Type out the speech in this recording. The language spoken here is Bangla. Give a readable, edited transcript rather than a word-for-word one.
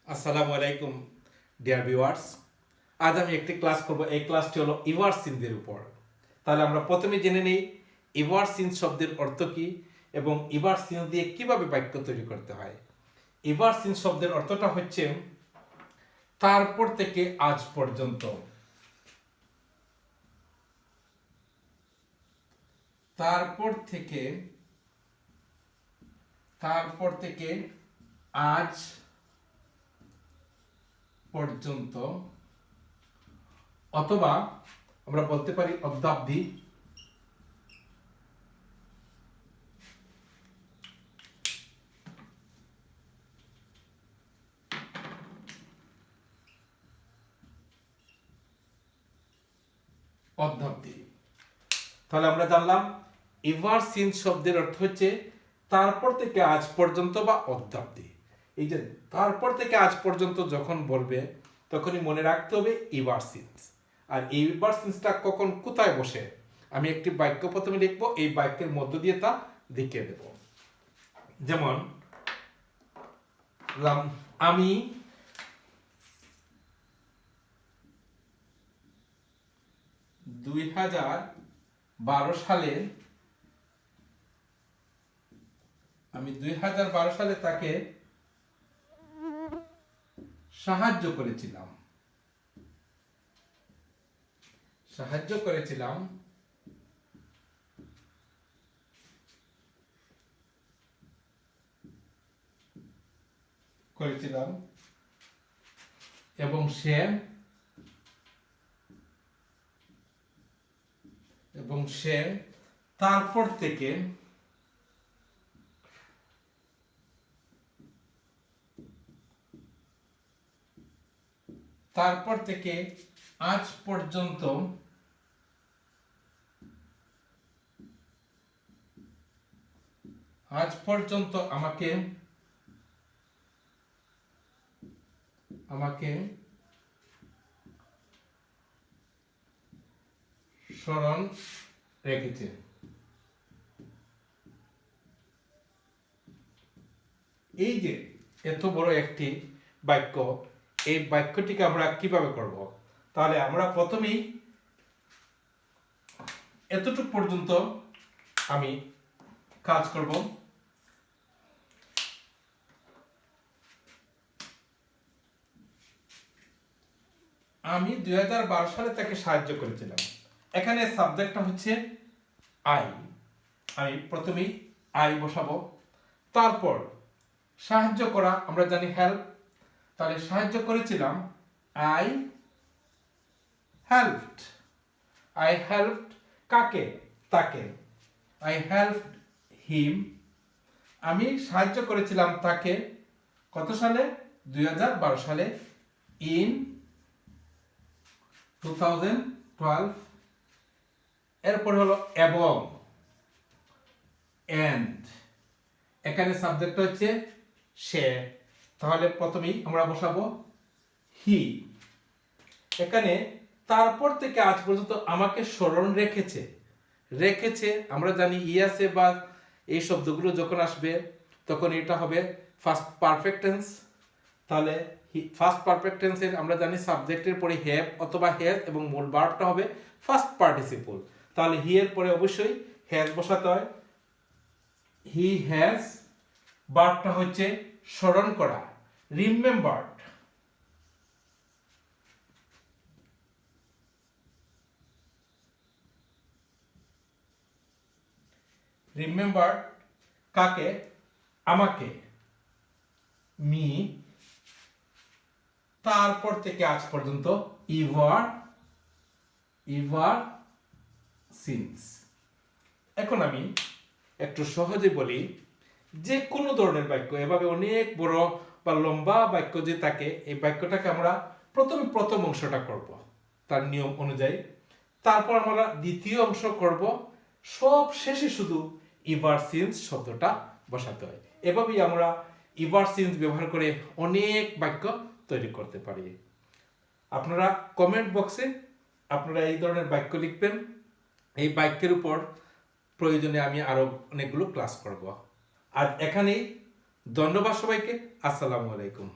আসসালামু আলাইকুম ডিয়ার ভিউয়ার্স। আজ আমি একটি ক্লাস করব। এই ক্লাসটি হলো ইভার সিনসের উপর। তাহলে আমরা প্রথমে জেনে নেই ইভার সিন্স শব্দের অর্থ কী এবং ইভার সিন্স দিয়ে কিভাবে বাক্য তৈরি করতে হয়। ইভার সিন্স শব্দের অর্থটা হচ্ছে তারপর থেকে আজ পর্যন্ত। তারপর থেকে আজ পর্যন্ত, অথবা আমরা বলতে পারি অব্দাব্দি। অব্দাব্দি। তাহলে আমরা জানলাম ইভার সিন্স শব্দের অর্থ হচ্ছে তারপর থেকে আজ পর্যন্ত বা অব্দাব্দি। এই যে তারপর থেকে আজ পর্যন্ত যখন বলবে তখনই মনে রাখতে হবে ইভার সিন্স। আর এই ইভার সিন্সটা কখন কোথায় বসে, আমি একটি বাক্য প্রথমে লিখবো, এই বাক্যের মধ্য দিয়ে তা দেখিয়ে দেব। যেমন আমি 2012 সালে তাকে সাহায্য করেছিলাম। এবং সে তারপর থেকে আজ পর্যন্ত আমাকে স্মরণ রেখেছে। এই যে এত বড় একটি বাক্য, এই বাক্যটিকে আমরা কিভাবে করব? তাহলে আমরা প্রথমেই এতটুকু পর্যন্ত আমি কাজ করব। আমি 2012 সালে তাকে সাহায্য করেছিলাম। এখানে সাবজেক্টটা হচ্ছে আই। আমি প্রথমেই আই বসাবো। তারপর সাহায্য করা, আমরা জানি হেল্প। তাহলে সাহায্য করেছিলাম, আই হেল্পড। কাকে? তাকে। I helped him. আমি সাহায্য করেছিলাম তাকে কত সালে? 2012 সালে। ইন 2012। এরপর হলো এবং, এন্ড। এখানে সাবজেক্ট হচ্ছে সে। তাহলে প্রথমেই আমরা বসাবো হি। এখানে তারপর থেকে আজ পর্যন্ত আমাকে স্মরণ রেখেছে। আমরা জানি ইয়াসে বা এই শব্দগুলো যখন আসবে তখন এটা হবে ফার্স্ট পারফেক্ট টেন্স। তাহলে ফার্স্ট পারফেক্ট টেন্সের আমরা জানি সাবজেক্টের পরে হ্যাভ অথবা হ্যাজ এবং মূল ভার্বটা হবে ফার্স্ট পার্টিসিপল। তাহলে হি এর পরে অবশ্যই হ্যাজ বসাতে হয়। He has. ভার্বটা হচ্ছে স্মরণ করা, রিমেম্বার্ড। কাকে? আমাকে, মি। তারপর থেকে আজ পর্যন্ত ইভার সিন্স। এখন আমি একটু সহজে বলি, যে কোনো ধরনের বাক্য, এভাবে অনেক বড় বা লম্বা বাক্য যে থাকে, এই বাক্যটাকে আমরা প্রথম অংশটা করব তার নিয়ম অনুযায়ী। তারপর আমরা দ্বিতীয় অংশ করব, সব শেষে শুধু ইভার সিন্স শব্দটা বসাতে হয়। এভাবেই আমরা ইভার সিন্স ব্যবহার করে অনেক বাক্য তৈরি করতে পারি। আপনারা কমেন্ট বক্সে আপনারা এই ধরনের বাক্য লিখবেন। এই বাক্যের উপর প্রয়োজনে আমি আরো অনেকগুলো ক্লাস করব। আজ এখানেই। ধন্যবাদ সবাইকে। আসসালামু আলাইকুম।